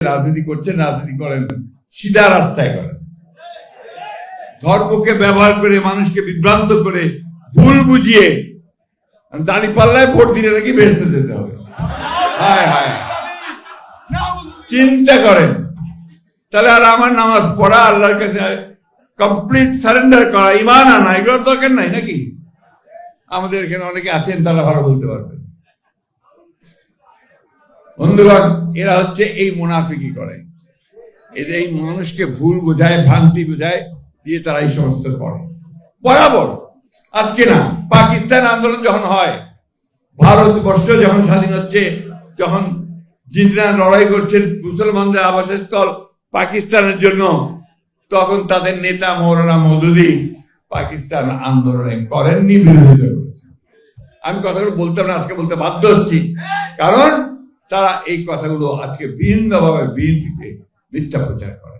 রাজনীতি করছেন, রাজনীতি করেন সিধা রাস্তায় করেন। ধর্মকে ব্যবহার করে মানুষকে বিভ্রান্ত করে ভুল বুঝিয়ে দাঁড়িপাল্লায় ভোট দিলে নাকি বেহেশতে যেতে হবে। হায় হায়, চিন্তা করেন। তাহলে আর আমার নামাজ পড়া, আল্লাহর কাছে কমপ্লিট সারেন্ডার করা, ইমান আনা, এগুলোর দরকার নাই নাকি? আমাদের এখানে অনেকে আছেন, তারা ভালো বলতে পারবেন। বন্ধুগণ, এরা হচ্ছে এই মুনাফিকি করে, এদের এই মানুষকে ভুল বোঝায়, ভ্রান্তি বোঝায় দিয়ে তারা এই সমস্ত করে বরাবর। আজকে না, পাকিস্তান আন্দোলন যখন হয়, ভারতবর্ষ যখন স্বাধীন হচ্ছে, যখন জিন্না লড়াই করছেন মুসলমানদের আবাসস্থল পাকিস্তানের জন্য, তখন তাদের নেতা মৌলানা মওদুদি পাকিস্তান আন্দোলনে করেননি, বিরোধিতা করেছেন। আমি কথাগুলো বলতাম না, আজকে বলতে বাধ্য হচ্ছি, কারণ তারা এই কথাগুলো আজকে বিভিন্নভাবে বিএনপিকে মিথ্যা প্রচার করে।